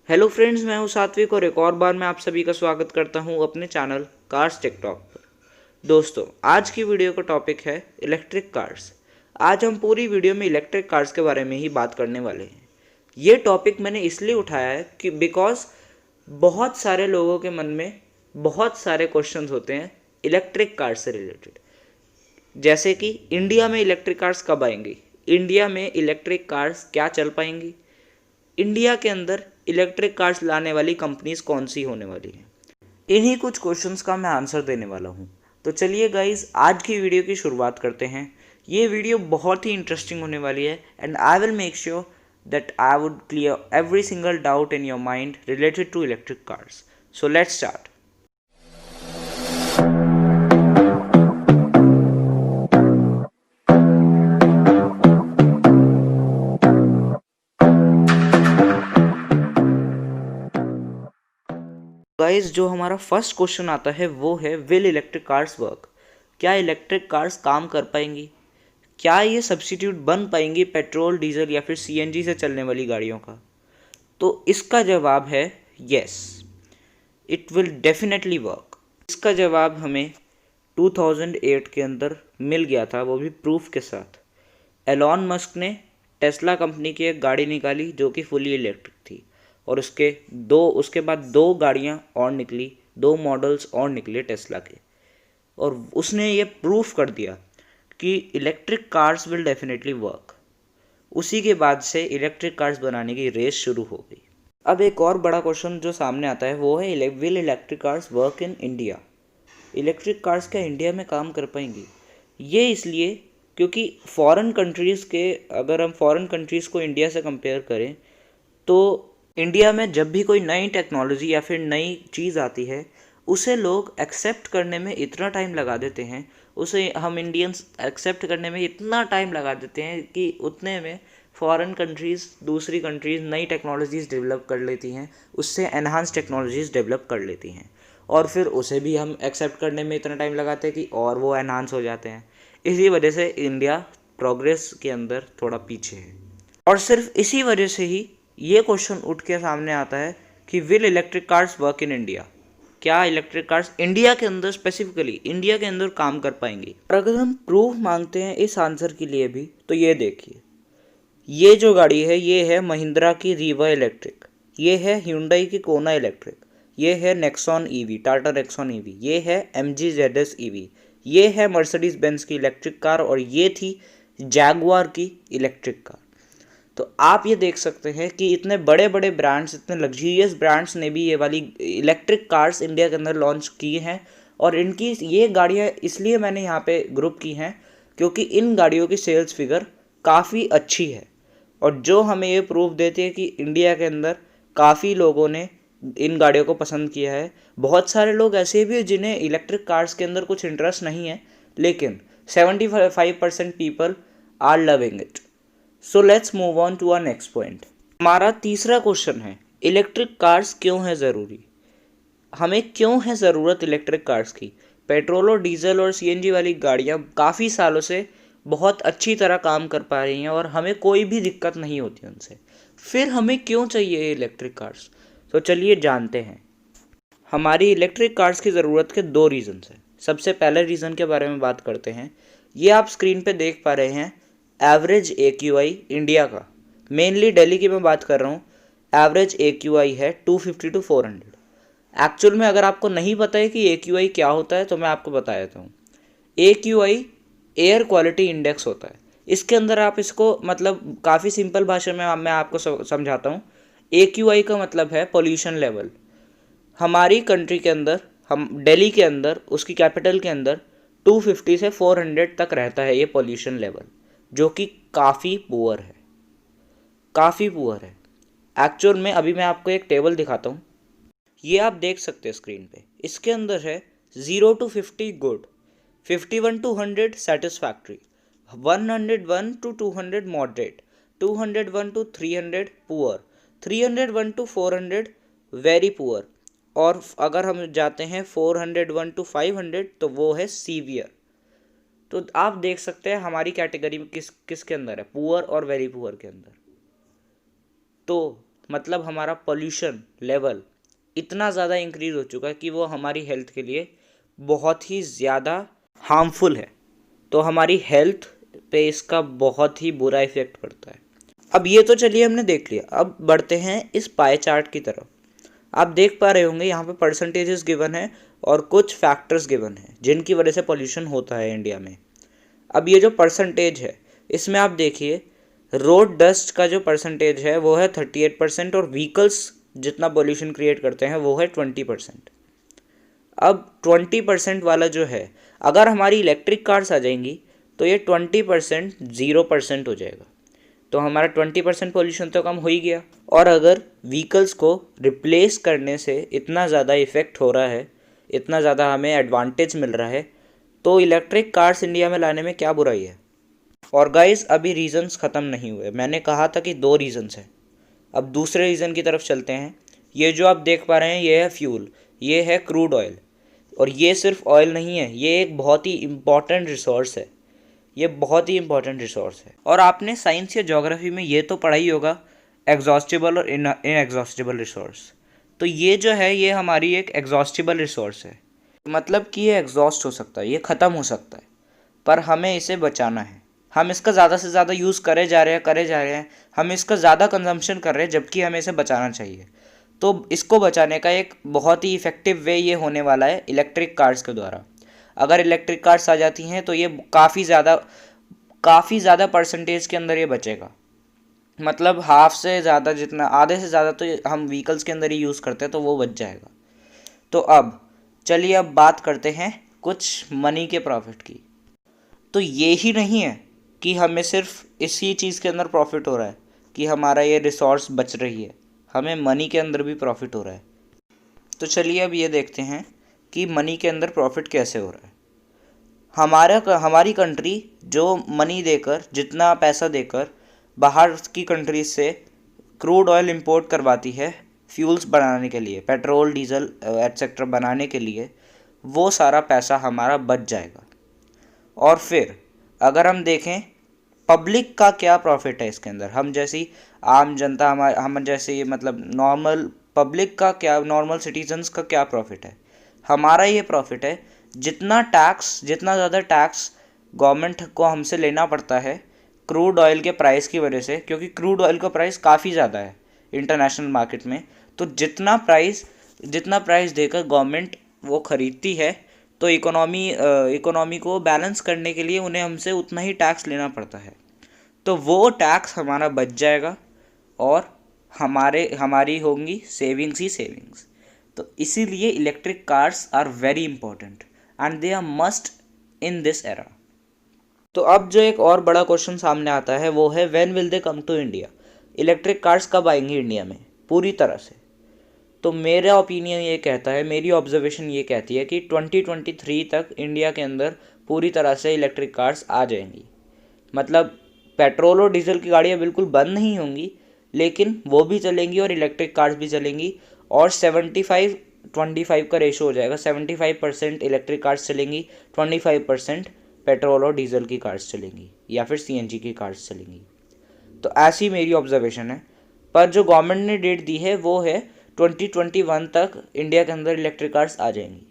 Hello friends, मैं हूं सात्विक और एक और बार मैं आप सभी का स्वागत करता हूं अपने चैनल कार्स टेक टॉक पर। दोस्तों, आज की वीडियो का टॉपिक है इलेक्ट्रिक कार्स। आज हम पूरी वीडियो में इलेक्ट्रिक कार्स के बारे में ही बात करने वाले हैं। ये टॉपिक मैंने इसलिए उठाया है कि बिकॉज बहुत सारे लोगों के मन में बहुत सारे क्वेश्चंस होते हैं इलेक्ट्रिक कार से रिलेटेड। जैसे कि इंडिया में इलेक्ट्रिक कार्स कब आएंगी, इंडिया में इलेक्ट्रिक कार्स क्या चल पाएंगी, इंडिया के अंदर इलेक्ट्रिक कार्स लाने वाली कंपनीज कौन सी होने वाली हैं। इन्हीं कुछ क्वेश्चंस का मैं आंसर देने वाला हूं। तो चलिए गाइज, आज की वीडियो की शुरुआत करते हैं। ये वीडियो बहुत ही इंटरेस्टिंग होने वाली है and I will make sure that I would clear every single doubt in your mind related to electric cars. So let's start. Guys, जो हमारा फर्स्ट क्वेश्चन आता है वो है, विल इलेक्ट्रिक कार्स वर्क? क्या इलेक्ट्रिक कार्स काम कर पाएंगी? क्या ये सब्स्टिट्यूट बन पाएंगी पेट्रोल, डीजल या फिर सीएनजी से चलने वाली गाड़ियों का? तो इसका जवाब है yes, it will definitely work. इसका जवाब हमें 2008 के अंदर मिल गया था, वो भी प्रूफ के साथ। एलॉन मस्क ने टेस्ला कंपनी की एक गाड़ी निकाली जो कि फुली इलेक्ट्रिक थी, और उसके बाद दो गाड़ियाँ और निकली, दो मॉडल्स और निकले टेस्ला के, और उसने ये प्रूफ कर दिया कि electric cars will definitely work. उसी के बाद से इलेक्ट्रिक कार्स बनाने की रेस शुरू हो गई। अब एक और बड़ा क्वेश्चन जो सामने आता है वो है, will electric cars work in India? Electric cars क्या इंडिया में काम कर पाएंगी? ये इसलिए क्योंकि अगर हम फॉरेन कंट्रीज़ को इंडिया से कंपेयर करें तो इंडिया में जब भी कोई नई टेक्नोलॉजी या फिर नई चीज़ आती है, उसे लोग एक्सेप्ट करने में इतना टाइम लगा देते हैं, उसे हम इंडियंस एक्सेप्ट करने में इतना टाइम लगा देते हैं कि उतने में फॉरेन कंट्रीज़, दूसरी कंट्रीज़ नई टेक्नोलॉजीज़ डेवलप कर लेती हैं, उससे एनहांस टेक्नोलॉजीज़ डेवलप कर लेती हैं, और फिर उसे भी हम एक्सेप्ट करने में इतना टाइम लगाते हैं कि और वो एनहांस हो जाते हैं। इसी वजह से इंडिया प्रोग्रेस के अंदर थोड़ा पीछे है। और सिर्फ इसी वजह से ही ये क्वेश्चन उठ के सामने आता है कि will electric cars work in India? क्या इलेक्ट्रिक कार्स इंडिया के अंदर, स्पेसिफिकली इंडिया के अंदर काम कर पाएंगी? और अगर हम प्रूफ मांगते हैं इस आंसर के लिए भी, तो ये देखिए, ये जो गाड़ी है ये है महिंद्रा की रीवा इलेक्ट्रिक, ये है ह्यूंडई की कोना इलेक्ट्रिक, ये है Nexon EV, Tata Nexon EV, ये है एमजी जेडएस ईवी, ये है मर्सिडीज बेंज की इलेक्ट्रिक कार, और ये थी जैगुआर की इलेक्ट्रिक कार। तो आप ये देख सकते हैं कि इतने बड़े बड़े ब्रांड्स, इतने लग्जरियस ब्रांड्स ने भी ये वाली इलेक्ट्रिक कार्स इंडिया के अंदर लॉन्च की हैं। और इनकी ये गाड़ियाँ इसलिए मैंने यहाँ पे ग्रुप की हैं क्योंकि इन गाड़ियों की सेल्स फिगर काफ़ी अच्छी है, और जो हमें ये प्रूफ देती है कि इंडिया के अंदर काफ़ी लोगों ने इन गाड़ियों को पसंद किया है। बहुत सारे लोग ऐसे भी हैं जिन्हें इलेक्ट्रिक कार्स के अंदर कुछ इंटरेस्ट नहीं है, लेकिन 75% people are loving it. So let's move on to our next point. हमारा तीसरा क्वेश्चन है, इलेक्ट्रिक कार्स क्यों है ज़रूरी? हमें क्यों है ज़रूरत इलेक्ट्रिक कार्स की? पेट्रोल और डीजल और सीएनजी वाली गाड़ियाँ काफ़ी सालों से बहुत अच्छी तरह काम कर पा रही हैं और हमें कोई भी दिक्कत नहीं होती उनसे, फिर हमें क्यों चाहिए इलेक्ट्रिक कार्स? तो चलिए जानते हैं। हमारी इलेक्ट्रिक कार्स की ज़रूरत के दो रीज़न्स हैं। सबसे पहले रीज़न के बारे में बात करते हैं। ये आप स्क्रीन पे देख पा रहे हैं एवरेज AQI इंडिया का, मेनली दिल्ली की मैं बात कर रहा हूँ। एवरेज AQI है 250 to 400। एक्चुअल में अगर आपको नहीं पता है कि AQI क्या होता है तो मैं आपको बता देता हूँ। AQI एयर क्वालिटी इंडेक्स होता है। इसके अंदर आप इसको, मतलब काफ़ी सिंपल भाषा में मैं आपको समझाता हूँ। AQI का मतलब है पोल्यूशन लेवल। हमारी कंट्री के अंदर, हम दिल्ली के अंदर, उसकी कैपिटल के अंदर 250 से 400 तक रहता है ये पोल्यूशन लेवल, जो कि काफ़ी पुअर है, काफ़ी पुअर है एक्चुअल में। अभी मैं आपको एक टेबल दिखाता हूँ, ये आप देख सकते हैं स्क्रीन पे। इसके अंदर है 0 to 50 good, 51 to 100 satisfactory, 101 to 200 moderate, 201 to 300 poor, 301 to 400 very poor, और अगर हम जाते हैं 401 to 500 तो वो है सीवियर। तो आप देख सकते हैं हमारी कैटेगरी में किसके अंदर है, पुअर और वेरी पुअर के अंदर। तो मतलब हमारा पोल्यूशन लेवल इतना ज़्यादा इंक्रीज हो चुका है कि वो हमारी हेल्थ के लिए बहुत ही ज़्यादा हार्मफुल है। तो हमारी हेल्थ पे इसका बहुत ही बुरा इफेक्ट पड़ता है। अब ये तो चलिए हमने देख लिया, अब बढ़ते हैं इस पाई चार्ट की तरफ। आप देख पा रहे होंगे यहाँ पे परसेंटेजेस गिवन है और कुछ फैक्टर्स गिवन है जिनकी वजह से पोल्यूशन होता है इंडिया में। अब ये जो परसेंटेज है इसमें आप देखिए, रोड डस्ट का जो परसेंटेज है वो है 38% और व्हीकल्स जितना पोल्यूशन क्रिएट करते हैं वो है 20%। अब 20% वाला जो है, अगर हमारी इलेक्ट्रिक कार्स आ जाएंगी तो ये 20% 0% हो जाएगा। तो हमारा 20% पोल्यूशन तो कम हो ही गया। और अगर व्हीकल्स को रिप्लेस करने से इतना ज़्यादा इफ़ेक्ट हो रहा है, इतना ज़्यादा हमें एडवांटेज मिल रहा है, तो इलेक्ट्रिक कार्स इंडिया में लाने में क्या बुराई है। और गाइस अभी रीजंस ख़त्म नहीं हुए, मैंने कहा था कि 2 रीजंस हैं। अब दूसरे रीज़न की तरफ चलते हैं। ये जो आप देख पा रहे हैं ये है फ्यूल, ये है क्रूड ऑयल। और ये सिर्फ ऑयल नहीं है, ये एक बहुत ही इम्पॉर्टेंट रिसोर्स है, ये बहुत ही इंपॉर्टेंट रिसोर्स है। और आपने साइंस या ज्योग्राफी में ये तो पढ़ा ही होगा, एग्जॉस्टिबल और इनएग्जॉस्टिबल रिसोर्स। तो ये जो है ये हमारी एक एग्जॉस्टिबल रिसोर्स है, मतलब कि ये एग्जॉस्ट हो सकता है, ये ख़त्म हो सकता है, पर हमें इसे बचाना है। हम इसका ज़्यादा से ज़्यादा यूज़ करे जा रहे हैं, हम इसका ज़्यादा कंजम्पशन कर रहे हैं, जबकि हमें इसे बचाना चाहिए। तो इसको बचाने का एक बहुत ही इफ़ेक्टिव वे ये होने वाला है इलेक्ट्रिक कार्स के द्वारा। अगर इलेक्ट्रिक कार्स आ जाती हैं तो ये काफ़ी ज़्यादा परसेंटेज के अंदर ये बचेगा, मतलब हाफ से ज़्यादा, जितना आधे से ज़्यादा तो हम व्हीकल्स के अंदर ही यूज़ करते हैं, तो वो बच जाएगा। तो अब चलिए अब बात करते हैं कुछ मनी के प्रॉफिट की। तो ये ही नहीं है कि हमें सिर्फ इसी चीज़ के अंदर प्रॉफिट हो रहा है कि हमारा ये रिसोर्स बच रही है, हमें मनी के अंदर भी प्रॉफिट हो रहा है। तो चलिए अब ये देखते हैं कि मनी के अंदर प्रॉफिट कैसे हो रहा है। हमारी कंट्री जो मनी देकर, जितना पैसा देकर बाहर की कंट्रीज से क्रूड ऑयल इंपोर्ट करवाती है फ्यूल्स बनाने के लिए, पेट्रोल डीजल एटसेट्रा बनाने के लिए, वो सारा पैसा हमारा बच जाएगा। और फिर अगर हम देखें पब्लिक का क्या प्रॉफिट है इसके अंदर, हम जैसी आम जनता, हम जैसे मतलब नॉर्मल पब्लिक का क्या, नॉर्मल सिटीजन्स का क्या प्रॉफिट है। हमारा ये प्रॉफिट है, जितना ज़्यादा टैक्स गवर्नमेंट को हमसे लेना पड़ता है क्रूड ऑयल के प्राइस की वजह से, क्योंकि क्रूड ऑयल का प्राइस काफ़ी ज़्यादा है इंटरनेशनल मार्केट में। तो जितना प्राइस देकर गवर्नमेंट वो ख़रीदती है, तो इकोनॉमी को बैलेंस करने के लिए उन्हें हमसे उतना ही टैक्स लेना पड़ता है। तो वो टैक्स हमारा बच जाएगा और हमारी होंगी सेविंग्स ही सेविंग्स। तो इसीलिए electric cars are very important and they are must in this era. तो अब जो एक और बड़ा क्वेश्चन सामने आता है वो है when will they come to India. Electric cars कब आएंगी इंडिया में पूरी तरह से। तो मेरा ओपिनियन ये कहता है, मेरी ऑब्जर्वेशन ये कहती है कि 2023 तक इंडिया के अंदर पूरी तरह से इलेक्ट्रिक कार्स आ जाएंगी। मतलब पेट्रोल और डीजल की गाड़ियाँ बिल्कुल बंद नहीं होंगी, लेकिन वो भी चलेंगी और इलेक्ट्रिक कार्स भी चलेंगी। और 75-25 का रेशो हो जाएगा, 75% इलेक्ट्रिक कार्स चलेंगी, 25% पेट्रोल और डीजल की कार्स चलेंगी या फिर सीएनजी की कार्स चलेंगी। तो ऐसी मेरी ऑब्जर्वेशन है। पर जो गवर्नमेंट ने डेट दी है वो है 2021 तक इंडिया के अंदर इलेक्ट्रिक कार्स आ जाएंगी।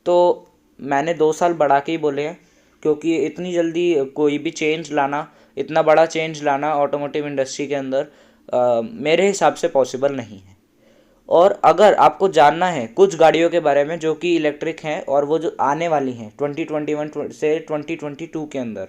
तो मैंने 2 साल बढ़ा के ही बोले हैं, क्योंकि इतनी जल्दी कोई भी चेंज लाना, इतना बड़ा चेंज लाना ऑटोमोटिव इंडस्ट्री के अंदर मेरे हिसाब से पॉसिबल नहीं है। और अगर आपको जानना है कुछ गाड़ियों के बारे में जो कि इलेक्ट्रिक हैं और वो जो आने वाली हैं 2021 से 2022 के अंदर,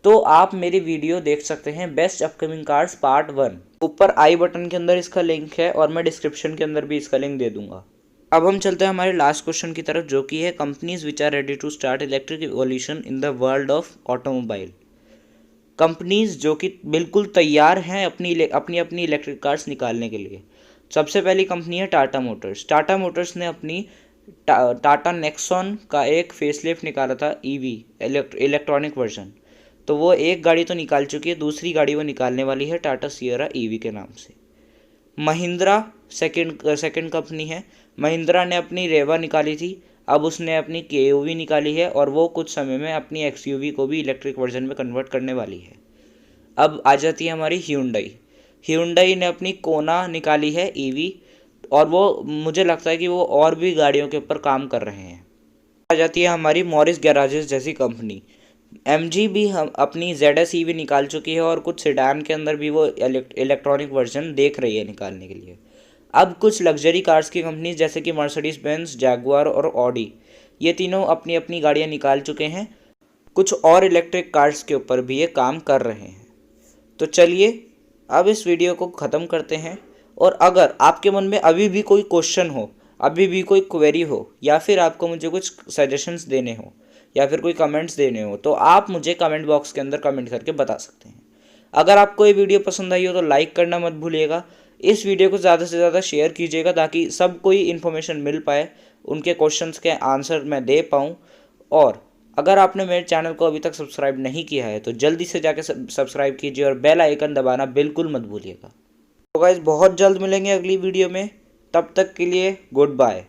तो आप मेरी वीडियो देख सकते हैं बेस्ट अपकमिंग कार्स पार्ट 1। ऊपर आई बटन के अंदर इसका लिंक है और मैं डिस्क्रिप्शन के अंदर भी इसका लिंक दे दूंगा। अब हम चलते हैं हमारे लास्ट क्वेश्चन की तरफ, जो कि है companies which are ready to start electric evolution in the world of automobile. Companies जो कि बिल्कुल तैयार हैं अपनी इलेक्ट्रिक कार्स निकालने के लिए। सबसे पहली कंपनी है टाटा मोटर्स। टाटा मोटर्स ने अपनी टाटा नेक्सॉन का एक फेसलिफ्ट निकाला था, ईवी इलेक्ट्रॉनिक वर्जन। तो वो एक गाड़ी तो निकाल चुकी है, दूसरी गाड़ी वो निकालने वाली है टाटा सियरा ईवी के नाम से। महिंद्रा सेकंड कंपनी है। महिंद्रा ने अपनी रेवा निकाली थी, अब उसने अपनी केयूवी निकाली है और वो कुछ समय में अपनी एक्सयूवी को भी इलेक्ट्रिक वर्जन में कन्वर्ट करने वाली है। अब आ जाती है हमारी ह्यूंडई। Hyundai ने अपनी कोना निकाली है ईवी, और वो मुझे लगता है कि वो और भी गाड़ियों के ऊपर काम कर रहे हैं। आ जाती है हमारी मॉरिस गैराजेस जैसी कंपनी। MG भी हम अपनी ZS ईवी निकाल चुकी है, और कुछ सेडान के अंदर भी वो इलेक्ट्रॉनिक वर्जन देख रही है निकालने के लिए। अब कुछ लग्जरी कार्स की कंपनीज जैसे कि मर्सिडीज बेंज, जैगुआर और ऑडी, ये तीनों अपनी अपनी गाड़ियाँ निकाल चुके हैं। कुछ और इलेक्ट्रिक कार्स के ऊपर भी ये काम कर रहे हैं। तो चलिए अब इस वीडियो को ख़त्म करते हैं, और अगर आपके मन में अभी भी कोई क्वेश्चन हो, अभी भी कोई क्वेरी हो, या फिर आपको मुझे कुछ सजेशंस देने हो, या फिर कोई कमेंट्स देने हो, तो आप मुझे कमेंट बॉक्स के अंदर कमेंट करके बता सकते हैं। अगर आपको ये वीडियो पसंद आई हो तो लाइक करना मत भूलिएगा। इस वीडियो को ज़्यादा से ज़्यादा शेयर कीजिएगा ताकि सब कोई इन्फॉर्मेशन मिल पाए, उनके क्वेश्चंस के आंसर मैं दे पाऊँ। और अगर आपने मेरे चैनल को अभी तक सब्सक्राइब नहीं किया है तो जल्दी से जाके सब्सक्राइब कीजिए, और बेल आइकन दबाना बिल्कुल मत भूलिएगा। तो गाइस बहुत जल्द मिलेंगे अगली वीडियो में, तब तक के लिए गुड बाय।